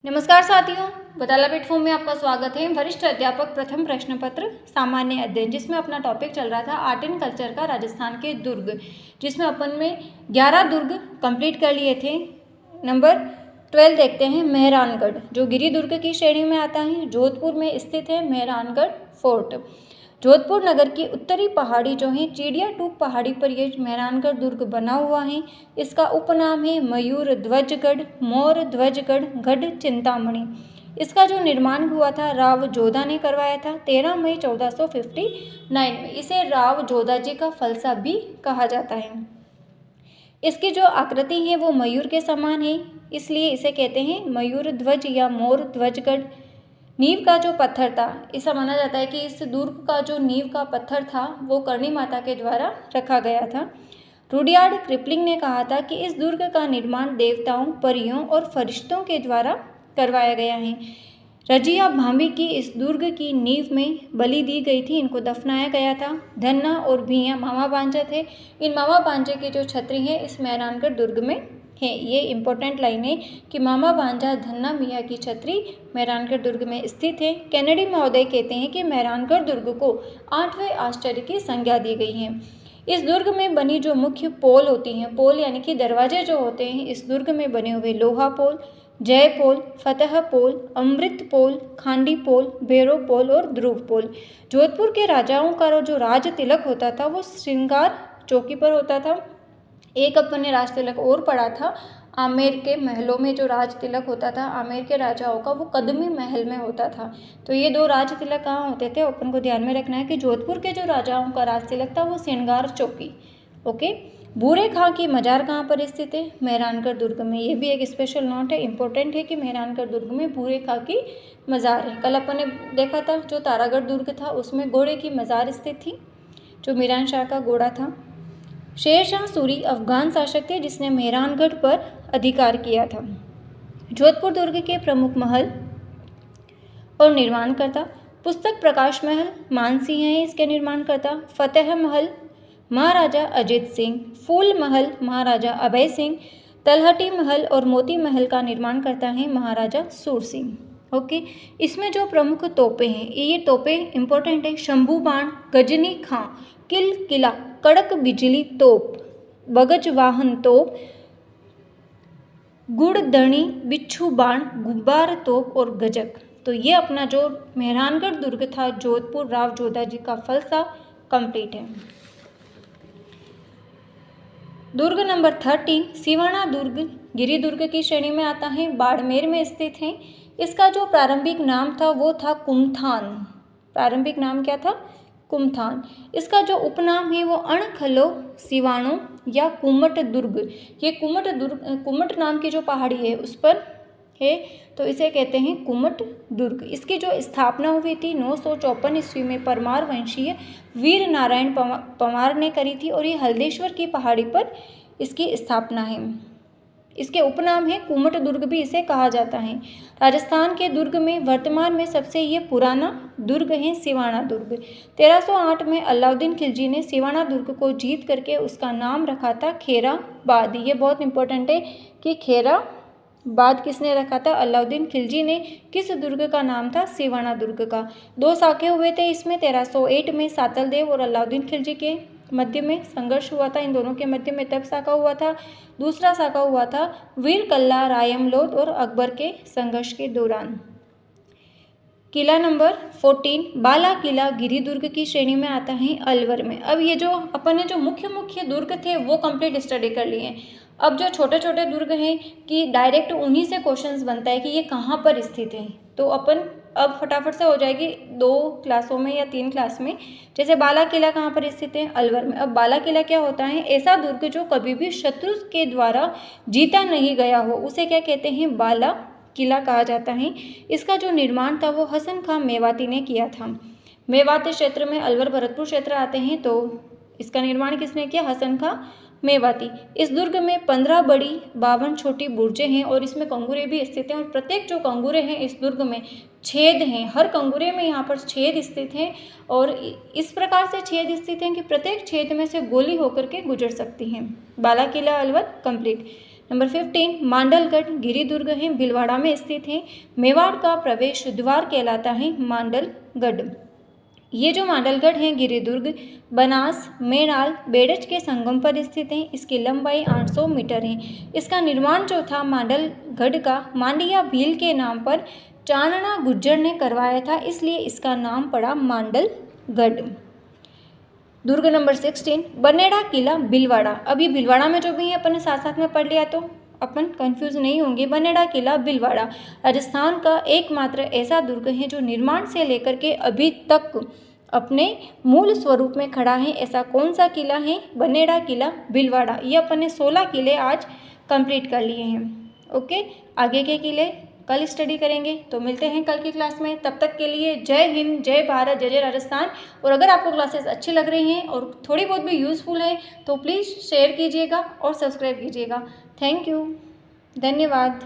नमस्कार साथियों, बताला प्लेटफॉर्म में आपका स्वागत है। वरिष्ठ अध्यापक प्रथम प्रश्न पत्र सामान्य अध्ययन, जिसमें अपना टॉपिक चल रहा था आर्ट एंड कल्चर का राजस्थान के दुर्ग, जिसमें अपन में 11 दुर्ग कंप्लीट कर लिए थे। नंबर 12 देखते हैं, मेहरानगढ़, जो गिरी दुर्ग की श्रेणी में आता है। जोधपुर में स्थित है मेहरानगढ़ फोर्ट। जोधपुर नगर की उत्तरी पहाड़ी जो है चिड़िया टूक पहाड़ी पर यह मेहरानगढ़ दुर्ग बना हुआ है। इसका उपनाम है मयूर ध्वजगढ़, मोर ध्वजगढ़, गढ़ चिंतामणि। इसका जो निर्माण हुआ था राव जोधा ने करवाया था 13 मई 1459 में। इसे राव जोधा जी का फलसा भी कहा जाता है। इसकी जो आकृति है वो मयूर के समान है, इसलिए इसे कहते हैं मयूर ध्वज या मोर ध्वजगढ़। नींव का जो पत्थर था, ऐसा माना जाता है कि इस दुर्ग का जो नींव का पत्थर था वो करणी माता के द्वारा रखा गया था। रुडयार्ड किपलिंग ने कहा था कि इस दुर्ग का निर्माण देवताओं, परियों और फरिश्तों के द्वारा करवाया गया है। रजिया भांबी की इस दुर्ग की नींव में बलि दी गई थी, इनको दफनाया गया था। धन्ना और भीया मामा भांजा थे। इन मामा भांजे की जो छतरी है इस मेहरानगढ़ दुर्ग में है। ये इंपॉर्टेंट लाइन है कि मामा भांजा धन्ना मियाँ की छतरी मेहरानगढ़ दुर्ग में स्थित है। कैनेडी महोदय कहते हैं कि मेहरानगढ़ दुर्ग को 8वें आश्चर्य की संज्ञा दी गई है। इस दुर्ग में बनी जो मुख्य पोल होती हैं, पोल यानी कि दरवाजे जो होते हैं इस दुर्ग में बने हुए, लोहा पोल, जय पोल, फतेह पोल, अमृत पोल, खांडी पोल, भैरव पोल और ध्रुव पोल। जोधपुर के राजाओं का जो राज तिलक होता था वो श्रृंगार चौकी पर होता था। एक अपन ने राज तिलक और पढ़ा था, आमेर के महलों में जो राज तिलक होता था आमेर के राजाओं का वो कदमी महल में होता था। तो ये दो राज तिलक कहाँ होते थे, अपन को ध्यान में रखना है कि जोधपुर के जो राजाओं का राज तिलक था वो श्रृंगार चौकी। ओके। भूरे खां की मजार कहाँ पर स्थित है, मेहरानगढ़ दुर्ग में। ये भी एक स्पेशल नोट है, इंपॉर्टेंट है कि मेहरानगढ़ दुर्ग में भूरे खां की मजार है। कल अपन ने देखा था जो तारागढ़ दुर्ग था उसमें घोड़े की मजार स्थित थी, जो मीरान शाह का घोड़ा था। शेर शाह सूरी अफगान शासक थे जिसने मेहरानगढ़ पर अधिकार किया था। जोधपुर दुर्ग के प्रमुख महल और निर्माणकर्ता, पुस्तक प्रकाश महल मानसिंह हैं इसके निर्माणकर्ता। फतेह महल महाराजा अजित सिंह, फूल महल महाराजा अभय सिंह, तलहटी महल और मोती महल का निर्माण करता है महाराजा सूर सिंह। ओके। इसमें जो प्रमुख तोपें हैं, ये तोपें इंपॉर्टेंट है। शंभू बाण, गजनी खां, किल किला, कड़क बिजली तोप, बगज वाहन तोप, गुड़दणी, बिच्छू बाण, गुब्बार तोप और गजक। तो ये अपना जो मेहरानगढ़ दुर्ग था जोधपुर राव जोधा जी का फलसा कंप्लीट है। दुर्ग नंबर 13 सिवाना दुर्ग गिरी दुर्ग की श्रेणी में आता है, बाड़मेर में स्थित है। इसका जो प्रारंभिक नाम था वो था कुमथान। प्रारंभिक नाम क्या था, कुमथान। इसका जो उपनाम है वो अणखलो सिवाणो या कुमट दुर्ग। ये कुमट नाम की जो पहाड़ी है उस पर है, तो इसे कहते हैं कुमट दुर्ग। इसकी जो स्थापना हुई थी 954 ईस्वी में परमार वंशीय वीर नारायण पंवार ने करी थी और ये हल्देश्वर की पहाड़ी पर इसकी स्थापना है। इसके उपनाम है कुमट दुर्ग भी इसे कहा जाता है। राजस्थान के दुर्ग में वर्तमान में सबसे ये पुराना दुर्ग है सिवाना दुर्ग। 1308 में अलाउद्दीन खिलजी ने सिवाना दुर्ग को जीत करके उसका नाम रखा था खेराबाद। ये बहुत इंपॉर्टेंट है कि खेराबाद किसने रखा था, अलाउद्दीन खिलजी ने। किस दुर्ग का नाम था, सिवाना दुर्ग का। दो साखे हुए थे इसमें, 1308 में सातल देव और अलाउद्दीन खिलजी के मध्य में संघर्ष हुआ था, इन दोनों के मध्य में तब साका हुआ था। दूसरा साका हुआ था वीर कल्ला रायमलोद और अकबर के संघर्ष के दौरान। किला नंबर 14 बाला किला गिरी दुर्ग की श्रेणी में आता है, अलवर में। अब ये जो अपन ने जो मुख्य दुर्ग थे वो कंप्लीट स्टडी कर लिए हैं। अब जो छोटे छोटे दुर्ग हैं कि डायरेक्ट उन्हीं से क्वेश्चंस बनता है कि ये कहाँ पर स्थित है, तो अपन अब फटाफट से हो जाएगी 2 क्लासों में या 3 क्लास में। जैसे बाला किला कहाँ पर स्थित है, अलवर में। अब बाला किला क्या होता है, ऐसा दुर्ग जो कभी भी शत्रु के द्वारा जीता नहीं गया हो उसे क्या कहते हैं, बाला किला कहा जाता है। इसका जो निर्माण था वो हसन खां मेवाती ने किया था। मेवाती क्षेत्र में अलवर भरतपुर क्षेत्र आते हैं, तो इसका निर्माण किसने किया, हसन खां मेवाती। इस दुर्ग में 15 बड़ी 52 छोटी बुर्जें हैं और इसमें कंगूरे भी स्थित हैं और प्रत्येक जो कंगूरे हैं इस दुर्ग में छेद हैं। हर कंगूरे में यहाँ पर छेद स्थित हैं और इस प्रकार से छेद स्थित हैं कि प्रत्येक छेद में से गोली होकर के गुजर सकती हैं। बाला किला अलवर कंप्लीट। नंबर 15 मांडलगढ़ गिरिदुर्ग है, भीलवाड़ा में स्थित है। मेवाड़ का प्रवेश द्वार कहलाता है मांडलगढ़। ये जो मांडलगढ़ है गिरिदुर्ग बनास मेणाल बेड़ज के संगम पर स्थित है। इसकी लंबाई 800 मीटर है। इसका निर्माण जो था मांडलगढ़ का मांडिया भील के नाम पर चाणना गुज्जर ने करवाया था, इसलिए इसका नाम पड़ा मांडलगढ़। दुर्ग नंबर 16 बनेड़ा किला भीलवाड़ा। अभी भीलवाड़ा में जो भी है अपन ने साथ साथ में पढ़ लिया तो अपन कंफ्यूज नहीं होंगे। बनेड़ा किला भीलवाड़ा राजस्थान का एकमात्र ऐसा दुर्ग है जो निर्माण से लेकर के अभी तक अपने मूल स्वरूप में खड़ा है। ऐसा कौन सा किला है? बनेड़ा किला भीलवाड़ा। ये अपन ने 16 किले आज कंप्लीट कर लिए हैं। ओके, आगे के किले कल स्टडी करेंगे, तो मिलते हैं कल की क्लास में। तब तक के लिए जय हिंद, जय भारत, जय जय राजस्थान। और अगर आपको क्लासेस अच्छी लग रही हैं और थोड़ी बहुत भी यूज़फुल है तो प्लीज़ शेयर कीजिएगा और सब्सक्राइब कीजिएगा। थैंक यू, धन्यवाद।